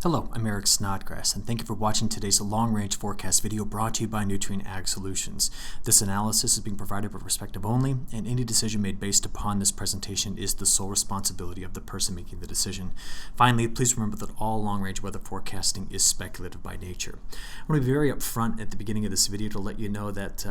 Hello, I'm Eric Snodgrass, and thank you for watching today's long-range forecast video brought to you by Nutrien Ag Solutions. This analysis is being provided with perspective only, and any decision made based upon this presentation is the sole responsibility of the person making the decision. Finally, please remember that all long-range weather forecasting is speculative by nature. I want to be very upfront at the beginning of this video to let you know that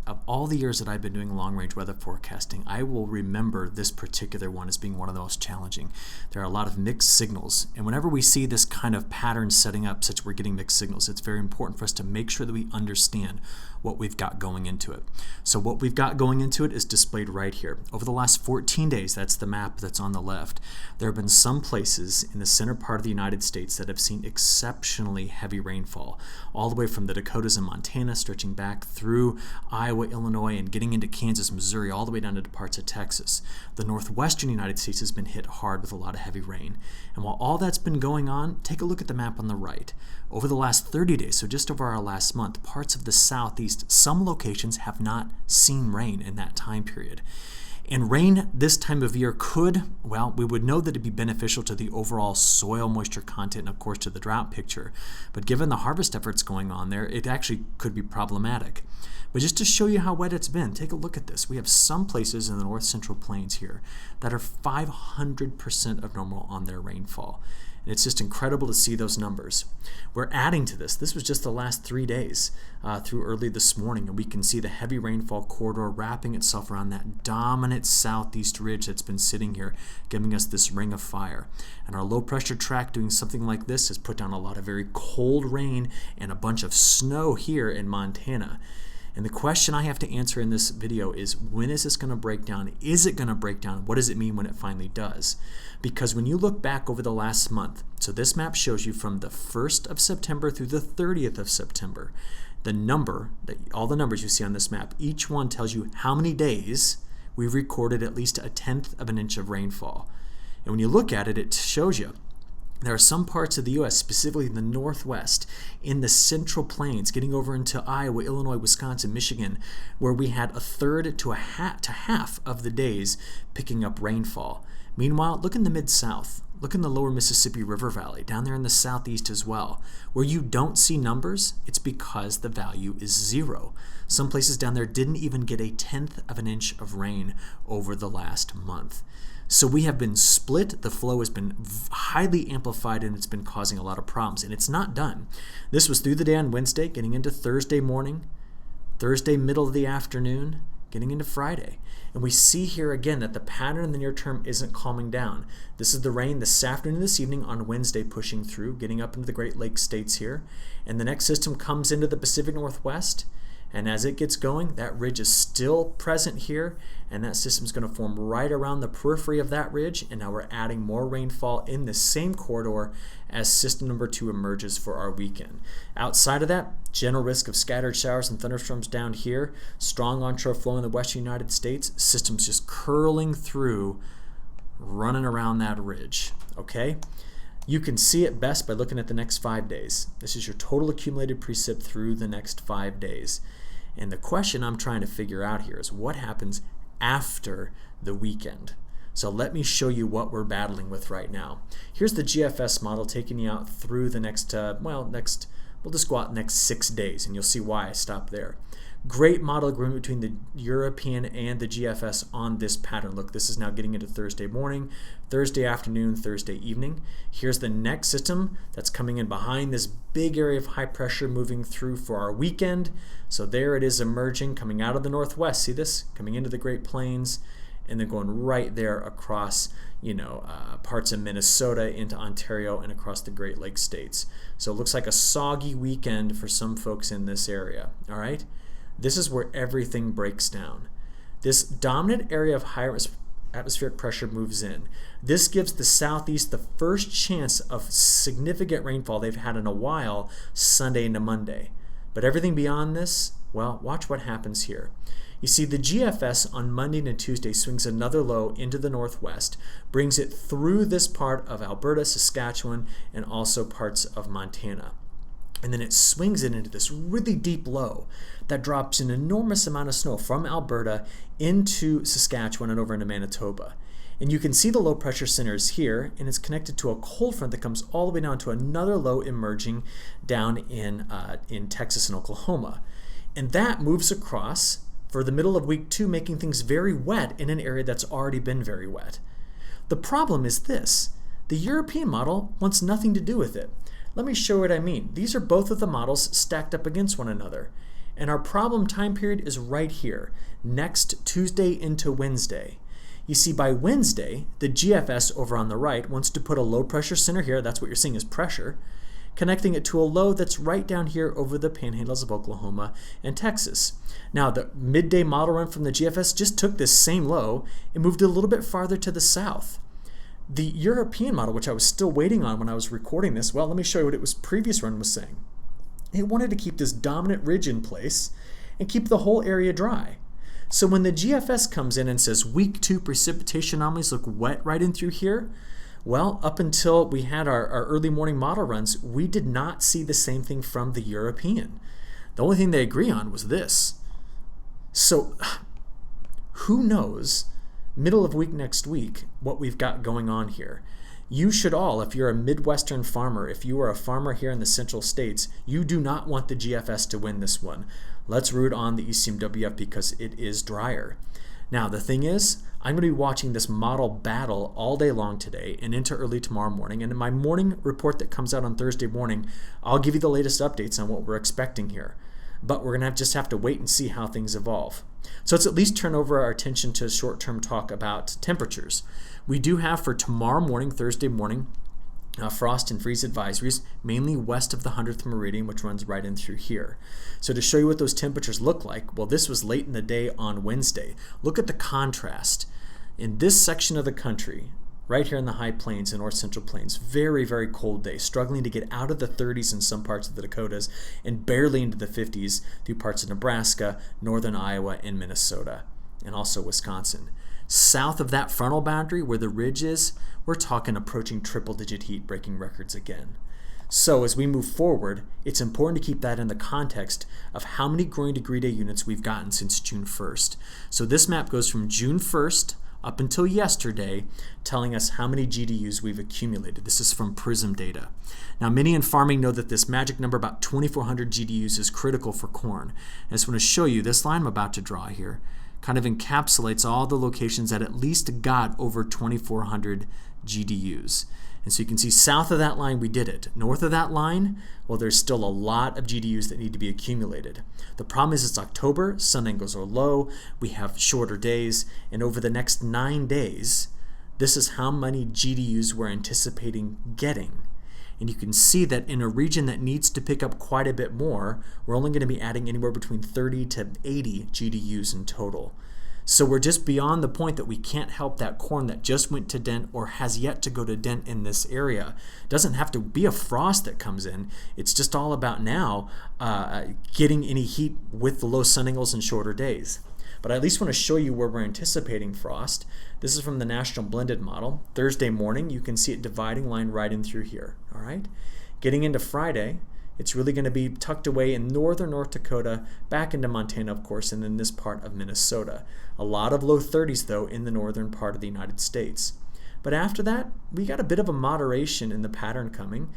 of all the years that I've been doing long-range weather forecasting, I will remember this particular one as being one of the most challenging. There are a lot of mixed signals, and whenever we see this kind of pattern setting up such we're getting mixed signals, it's very important for us to make sure that we understand what we've got going into it. So what we've got going into it is displayed right here. Over the last 14 days, that's the map that's on the left, there have been some places in the center part of the United States that have seen exceptionally heavy rainfall, all the way from the Dakotas and Montana, stretching back through Iowa, Illinois, and getting into Kansas, Missouri, all the way down to parts of Texas. The northwestern United States has been hit hard with a lot of heavy rain. And while all that's been going on, take a look at the map on the right. Over the last 30 days, so just over our last month, parts of the southeast, some locations have not seen rain in that time period. And rain this time of year could, well, we would know that it'd be beneficial to the overall soil moisture content and of course to the drought picture. But given the harvest efforts going on there, it actually could be problematic. But just to show you how wet it's been, take a look at this. We have some places in the north central plains here that are 500% of normal on their rainfall. And it's just incredible to see those numbers. We're adding to this. This was just the last 3 days through early this morning, and we can see the heavy rainfall corridor wrapping itself around that dominant southeast ridge that's been sitting here, giving us this ring of fire. And our low pressure track doing something like this has put down a lot of very cold rain and a bunch of snow here in Montana. And the question I have to answer in this video is, when is this going to break down? Is it going to break down? What does it mean when it finally does? Because when you look back over the last month, so this map shows you from the 1st of September through the 30th of September, all the numbers you see on this map, each one tells you how many days we've recorded at least 1/10 of an inch of rainfall. And when you look at it, it shows you there are some parts of the U.S., specifically in the northwest, in the central plains, getting over into Iowa, Illinois, Wisconsin, Michigan, where we had 1/3 to half of the days picking up rainfall. Meanwhile, look in the mid-south. Look in the lower Mississippi River Valley, down there in the southeast as well. Where you don't see numbers, it's because the value is 0. Some places down there didn't even get 1/10 of an inch of rain over the last month. So we have been split, the flow has been highly amplified, and it's been causing a lot of problems. And it's not done. This was through the day on Wednesday, getting into Thursday morning, Thursday middle of the afternoon, getting into Friday. And we see here again that the pattern in the near term isn't calming down. This is the rain this afternoon, this evening, on Wednesday pushing through, getting up into the Great Lakes states here. And the next system comes into the Pacific Northwest. And as it gets going, that ridge is still present here, and that system is going to form right around the periphery of that ridge, and now we're adding more rainfall in the same corridor as system number 2 emerges for our weekend. Outside of that, general risk of scattered showers and thunderstorms down here, strong onshore flow in the western United States, systems just curling through, running around that ridge, okay? You can see it best by looking at the next 5 days. This is your total accumulated precip through the next 5 days. And the question I'm trying to figure out here is what happens after the weekend. So let me show you what we're battling with right now. Here's the GFS model taking you out through the next, we'll just go out next 6 days, and you'll see why I stopped there. Great model agreement between the European and the GFS on this pattern. Look, this is now getting into Thursday morning, Thursday afternoon, Thursday evening. Here's the next system that's coming in behind this big area of high pressure moving through for our weekend. So there it is emerging, coming out of the northwest. See this? Coming into the Great Plains and then going right there across, parts of Minnesota into Ontario and across the Great Lakes states. So it looks like a soggy weekend for some folks in this area, all right? This is where everything breaks down. This dominant area of higher atmospheric pressure moves in. This gives the southeast the first chance of significant rainfall they've had in a while, Sunday into Monday. But everything beyond this, well, watch what happens here. You see, the GFS on Monday and Tuesday swings another low into the northwest, brings it through this part of Alberta, Saskatchewan, and also parts of Montana. And then it swings it into this really deep low that drops an enormous amount of snow from Alberta into Saskatchewan and over into Manitoba. And you can see the low pressure center is here, and it's connected to a cold front that comes all the way down to another low emerging down in Texas and Oklahoma. And that moves across for the middle of week 2, making things very wet in an area that's already been very wet. The problem is this: the European model wants nothing to do with it. Let me show you what I mean. These are both of the models stacked up against one another. And our problem time period is right here, next Tuesday into Wednesday. You see, by Wednesday, the GFS over on the right wants to put a low pressure center here, that's what you're seeing is pressure, connecting it to a low that's right down here over the panhandles of Oklahoma and Texas. Now, the midday model run from the GFS just took this same low and moved it a little bit farther to the south. The European model, which I was still waiting on when I was recording this, well, let me show you what its previous run was saying. It wanted to keep this dominant ridge in place and keep the whole area dry. So when the GFS comes in and says week 2 precipitation anomalies look wet right in through here, well, up until we had our early morning model runs, we did not see the same thing from the European. The only thing they agree on was this. So who knows, middle of week next week, what we've got going on here. You should all, if you're a Midwestern farmer, if you are a farmer here in the Central States, you do not want the GFS to win this one. Let's root on the ECMWF because it is drier. Now, the thing is, I'm going to be watching this model battle all day long today and into early tomorrow morning. And in my morning report that comes out on Thursday morning, I'll give you the latest updates on what we're expecting here. But we're going to just have to wait and see how things evolve. So let's at least turn over our attention to short-term talk about temperatures. We do have for tomorrow morning, Thursday morning, frost and freeze advisories, mainly west of the 100th meridian, which runs right in through here. So to show you what those temperatures look like, well, this was late in the day on Wednesday. Look at the contrast. In this section of the country, right here in the high plains and north central plains, very, very cold day, struggling to get out of the 30s in some parts of the Dakotas and barely into the 50s through parts of Nebraska, northern Iowa, and Minnesota, and also Wisconsin. South of that frontal boundary where the ridge is, we're talking approaching triple-digit heat, breaking records again. So as we move forward, it's important to keep that in the context of how many growing degree day units we've gotten since June 1st. So this map goes from June 1st up until yesterday, telling us how many GDUs we've accumulated. This is from PRISM data. Now, many in farming know that this magic number, about 2,400 GDUs, is critical for corn. I just want to show you this line I'm about to draw here kind of encapsulates all the locations that at least got over 2,400 GDUs. And so you can see south of that line, we did it. North of that line, well, there's still a lot of GDUs that need to be accumulated. The problem is it's October, sun angles are low, we have shorter days, and over the next 9 days, this is how many GDUs we're anticipating getting. And you can see that in a region that needs to pick up quite a bit more, we're only going to be adding anywhere between 30 to 80 GDUs in total. So we're just beyond the point that we can't help that corn that just went to dent or has yet to go to dent in this area. It doesn't have to be a frost that comes in. It's just all about now getting any heat with the low sun angles and shorter days. But I at least want to show you where we're anticipating frost. This is from the National Blended Model. Thursday morning, you can see it dividing line right in through here. All right. Getting into Friday, it's really going to be tucked away in northern North Dakota, back into Montana, of course, and in this part of Minnesota. A lot of low 30s, though, in the northern part of the United States. But after that, we got a bit of a moderation in the pattern coming,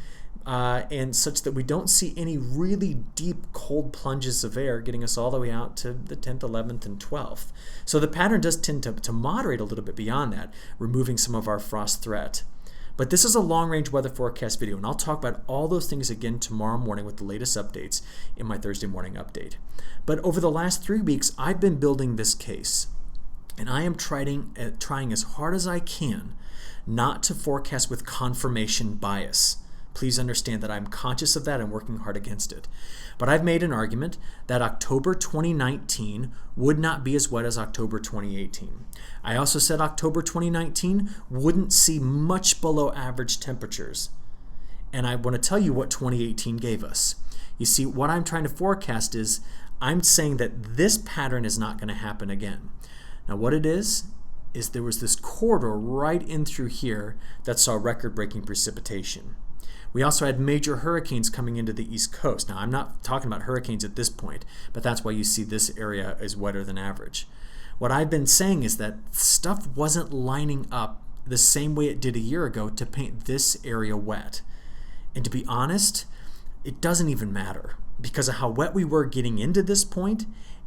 and such that we don't see any really deep cold plunges of air getting us all the way out to the 10th, 11th, and 12th. So the pattern does tend to moderate a little bit beyond that, removing some of our frost threat. But this is a long-range weather forecast video, and I'll talk about all those things again tomorrow morning with the latest updates in my Thursday morning update. But over the last 3 weeks, I've been building this case, and I am trying as hard as I can not to forecast with confirmation bias. Please understand that I'm conscious of that and working hard against it. But I've made an argument that October 2019 would not be as wet as October 2018. I also said October 2019 wouldn't see much below average temperatures. And I want to tell you what 2018 gave us. You see, what I'm trying to forecast is I'm saying that this pattern is not going to happen again. Now what it is there was this corridor right in through here that saw record-breaking precipitation. We also had major hurricanes coming into the East Coast. Now, I'm not talking about hurricanes at this point, but that's why you see this area is wetter than average. What I've been saying is that stuff wasn't lining up the same way it did a year ago to paint this area wet. And to be honest, it doesn't even matter. Because of how wet we were getting into this point,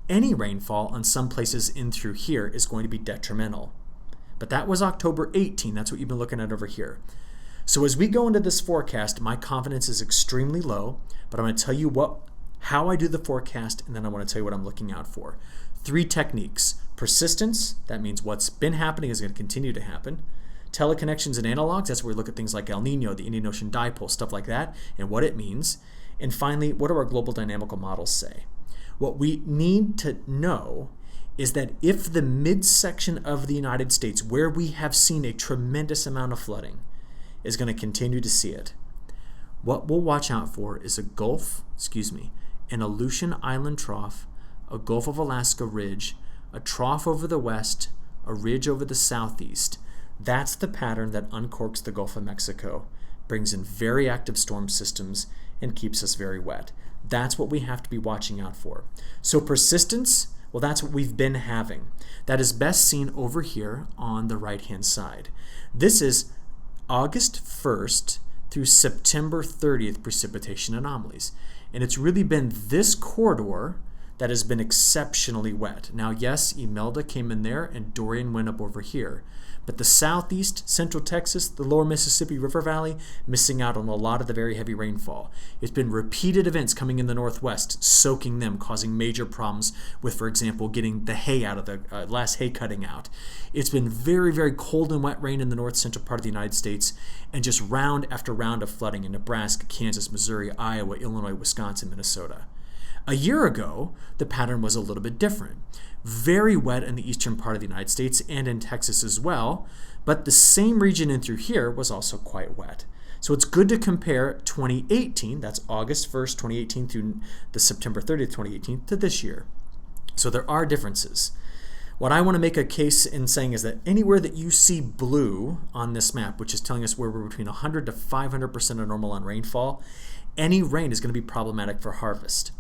any rainfall on some places in through here is going to be detrimental. But that was October 18. That's what you've been looking at over here. So as we go into this forecast, my confidence is extremely low, but I'm going to tell you how I do the forecast, and then I want to tell you what I'm looking out for. 3 techniques. Persistence, that means what's been happening is going to continue to happen. Teleconnections and analogs, that's where we look at things like El Nino, the Indian Ocean Dipole, stuff like that, and what it means. And finally, what do our global dynamical models say? What we need to know is that if the midsection of the United States, where we have seen a tremendous amount of flooding, is going to continue to see it, what we'll watch out for is an Aleutian Island trough, a Gulf of Alaska ridge, a trough over the west, a ridge over the southeast. That's the pattern that uncorks the Gulf of Mexico, brings in very active storm systems, and keeps us very wet. That's what we have to be watching out for. So persistence, well, that's what we've been having. That is best seen over here on the right-hand side. This is August 1st through September 30th precipitation anomalies. And it's really been this corridor that has been exceptionally wet. Now, yes, Imelda came in there and Dorian went up over here. But the southeast, central Texas, the lower Mississippi River Valley, missing out on a lot of the very heavy rainfall. It's been repeated events coming in the northwest, soaking them, causing major problems with, for example, getting the hay out of the last hay cutting out. It's been very, very cold and wet rain in the north central part of the United States, and just round after round of flooding in Nebraska, Kansas, Missouri, Iowa, Illinois, Wisconsin, Minnesota. A year ago, the pattern was a little bit different. Very wet in the eastern part of the United States and in Texas as well, but the same region in through here was also quite wet. So it's good to compare 2018, that's August 1st, 2018 through the September 30th, 2018, to this year. So there are differences. What I want to make a case in saying is that anywhere that you see blue on this map, which is telling us where we're between 100 to 500% of normal on rainfall, any rain is going to be problematic for harvest.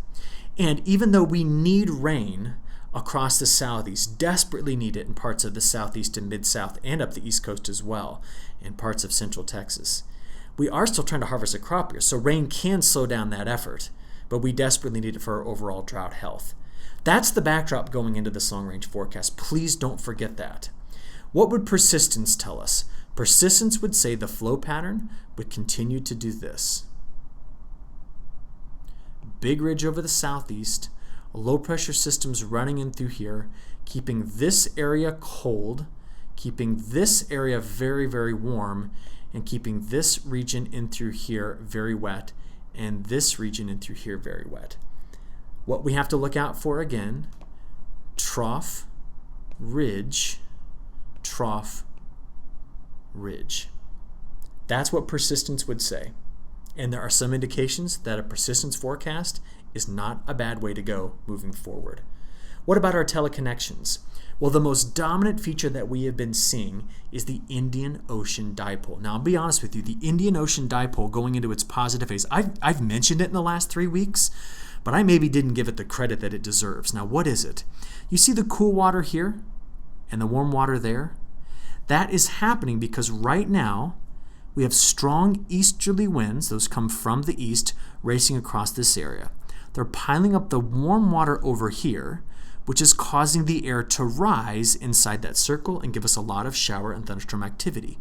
And even though we need rain across the southeast, desperately need it in parts of the southeast and mid-south and up the east coast as well, and parts of central Texas, we are still trying to harvest a crop here, so rain can slow down that effort, but we desperately need it for our overall drought health. That's the backdrop going into this long-range forecast. Please don't forget that. What would persistence tell us? Persistence would say the flow pattern would continue to do this. Big ridge over the southeast, low pressure systems running in through here, keeping this area cold, keeping this area very, very warm, and keeping this region in through here very wet, and this region in through here very wet. What we have to look out for again, trough, ridge, trough, ridge. That's what persistence would say. And there are some indications that a persistence forecast is not a bad way to go moving forward. What about our teleconnections? Well, the most dominant feature that we have been seeing is the Indian Ocean Dipole. Now, I'll be honest with you, the Indian Ocean Dipole going into its positive phase, I've mentioned it in the last 3 weeks, but I maybe didn't give it the credit that it deserves. Now, what is it? You see the cool water here and the warm water there? That is happening because right now, we have strong easterly winds, those come from the east, racing across this area. They're piling up the warm water over here, which is causing the air to rise inside that circle and give us a lot of shower and thunderstorm activity.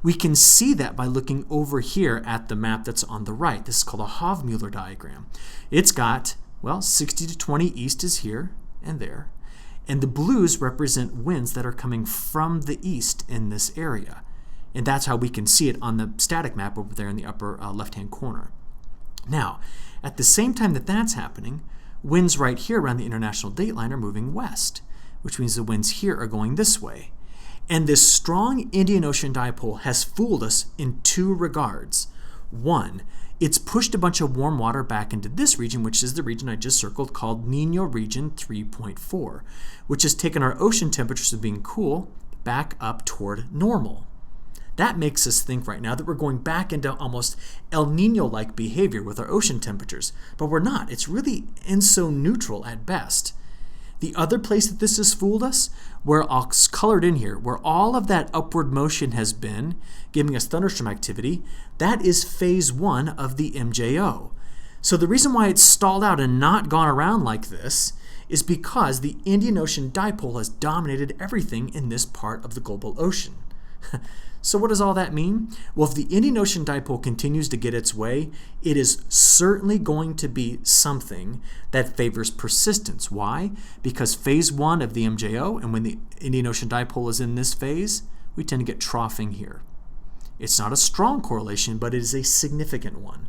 We can see that by looking over here at the map that's on the right. This is called a Hofmüller diagram. It's got, 60 to 20 east is here and there. And the blues represent winds that are coming from the east in this area. And that's how we can see it on the static map over there in the upper left-hand corner. Now, at the same time that that's happening, winds right here around the international dateline are moving west, which means the winds here are going this way. And this strong Indian Ocean dipole has fooled us in 2 regards. One, it's pushed a bunch of warm water back into this region, which is the region I just circled called Niño Region 3.4, which has taken our ocean temperatures of being cool back up toward normal. That makes us think right now that we're going back into almost El Nino-like behavior with our ocean temperatures, but we're not. It's really ENSO neutral at best. The other place that this has fooled us, where it's colored in here, where all of that upward motion has been, giving us thunderstorm activity, that is phase 1 of the MJO. So the reason why it's stalled out and not gone around like this is because the Indian Ocean dipole has dominated everything in this part of the global ocean. So what does all that mean? Well, if the Indian Ocean dipole continues to get its way, it is certainly going to be something that favors persistence. Why? Because phase 1 of the MJO, and when the Indian Ocean dipole is in this phase, we tend to get troughing here. It's not a strong correlation, but it is a significant one.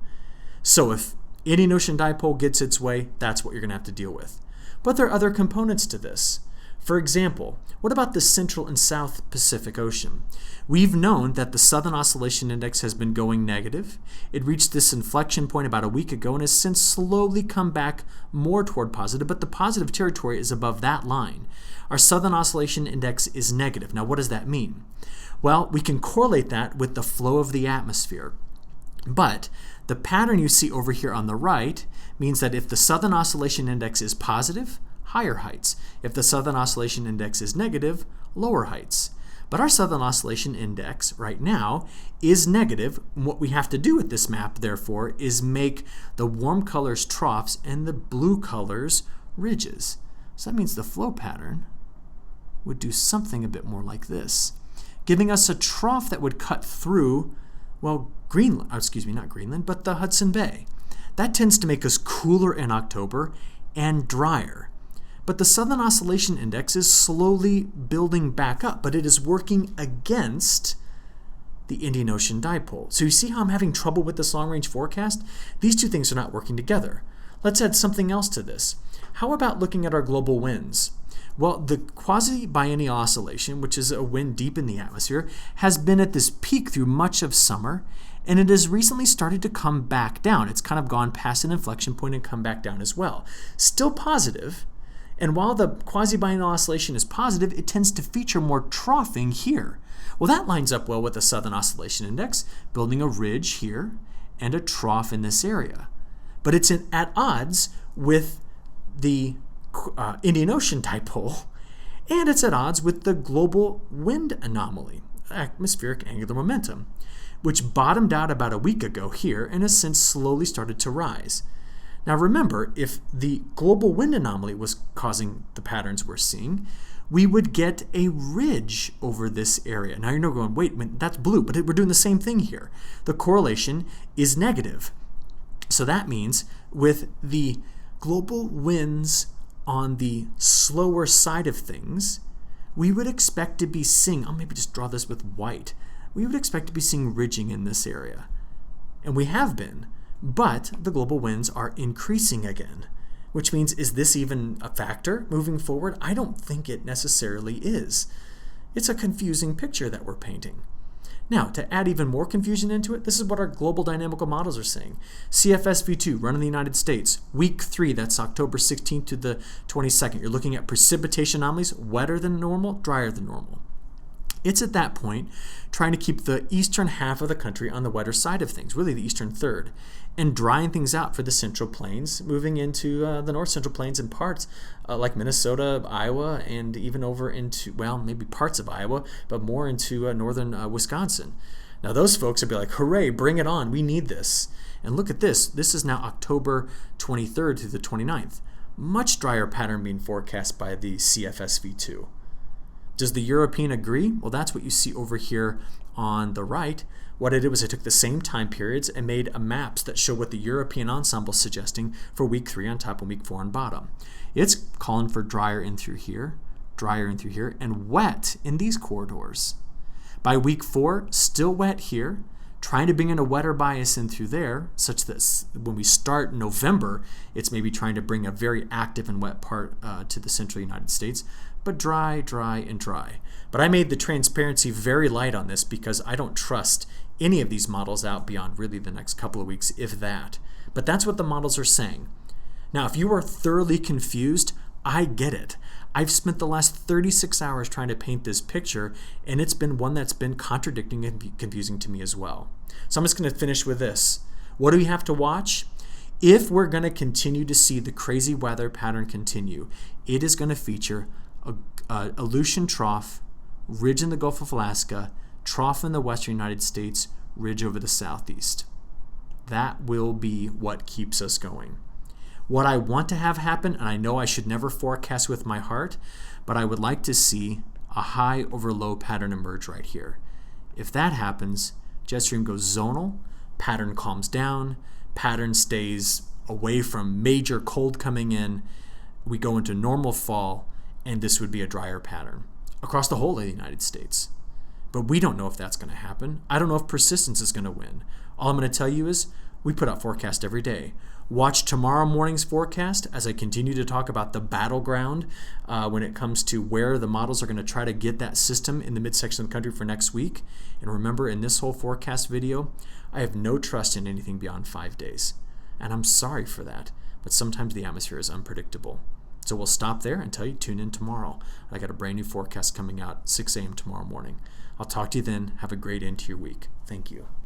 So if Indian Ocean dipole gets its way, that's what you're going to have to deal with. But there are other components to this. For example, what about the Central and South Pacific Ocean? We've known that the Southern Oscillation Index has been going negative. It reached this inflection point about a week ago and has since slowly come back more toward positive, but the positive territory is above that line. Our Southern Oscillation Index is negative. Now, what does that mean? Well, we can correlate that with the flow of the atmosphere. But the pattern you see over here on the right means that if the Southern Oscillation Index is positive, higher heights. If the Southern Oscillation Index is negative, lower heights. But our Southern Oscillation Index right now is negative. What we have to do with this map, therefore, is make the warm colors troughs and the blue colors ridges. So that means the flow pattern would do something a bit more like this, giving us a trough that would cut through, well, not Greenland, but the Hudson Bay. That tends to make us cooler in October and drier. But the Southern Oscillation Index is slowly building back up, but it is working against the Indian Ocean dipole. So you see how I'm having trouble with this long-range forecast? These two things are not working together. Let's add something else to this. How about looking at our global winds? Well, the quasi-biennial oscillation, which is a wind deep in the atmosphere, has been at this peak through much of summer, and it has recently started to come back down. It's kind of gone past an inflection point and come back down as well. Still positive, and while the quasi-biennial oscillation is positive, it tends to feature more troughing here. Well, that lines up well with the Southern Oscillation Index, building a ridge here and a trough in this area. But it's at odds with the Indian Ocean dipole, and it's at odds with the global wind anomaly, atmospheric angular momentum, which bottomed out about a week ago here and has since slowly started to rise. Now remember, if the global wind anomaly was causing the patterns we're seeing, we would get a ridge over this area. Now you're going, wait, that's blue, but we're doing the same thing here. The correlation is negative. So that means with the global winds on the slower side of things, we would expect to be seeing, I'll maybe just draw this with white, we would expect to be seeing ridging in this area. And we have been, but the global winds are increasing again, which means, is this even a factor moving forward? I don't think it necessarily is. It's a confusing picture that we're painting. Now, to add even more confusion into it, this is what our global dynamical models are saying. CFSV2, run in the United States, week 3, that's October 16th to the 22nd. You're looking at precipitation anomalies, wetter than normal, drier than normal. It's at that point trying to keep the eastern half of the country on the wetter side of things, really the eastern third, and drying things out for the central plains, moving into the north central plains and parts like Minnesota, Iowa, and even over into, well, maybe parts of Iowa, but more into northern Wisconsin. Now those folks would be like, hooray, bring it on, we need this. And look at this. This is now October 23rd through the 29th. Much drier pattern being forecast by the CFSV2. Does the European agree? Well, that's what you see over here on the right. What I did was I took the same time periods and made maps that show what the European ensemble is suggesting for week 3 on top and week 4 on bottom. It's calling for drier in through here, and wet in these corridors. By week 4, still wet here, trying to bring in a wetter bias in through there, such that when we start November, it's maybe trying to bring a very active and wet part to the central United States, but dry, and dry. But I made the transparency very light on this because I don't trust any of these models out beyond really the next couple of weeks, if that. But that's what the models are saying. Now, if you are thoroughly confused, I get it. I've spent the last 36 hours trying to paint this picture, and it's been one that's been contradicting and confusing to me as well. So I'm just going to finish with this. What do we have to watch? If we're going to continue to see the crazy weather pattern continue, it is going to feature a Aleutian trough, ridge in the Gulf of Alaska, trough in the western United States, ridge over the southeast. That will be what keeps us going. What I want to have happen, and I know I should never forecast with my heart, but I would like to see a high over low pattern emerge right here. If that happens, jet stream goes zonal, pattern calms down, pattern stays away from major cold coming in, we go into normal fall, and this would be a drier pattern across the whole of the United States. But we don't know if that's going to happen. I don't know if persistence is going to win. All I'm going to tell you is we put out forecast every day. Watch tomorrow morning's forecast as I continue to talk about the battleground when it comes to where the models are going to try to get that system in the midsection of the country for next week. And remember, in this whole forecast video, I have no trust in anything beyond 5 days. And I'm sorry for that, but sometimes the atmosphere is unpredictable. So we'll stop there and tell you tune in tomorrow. I got a brand new forecast coming out 6 a.m. tomorrow morning. I'll talk to you then. Have a great end to your week. Thank you.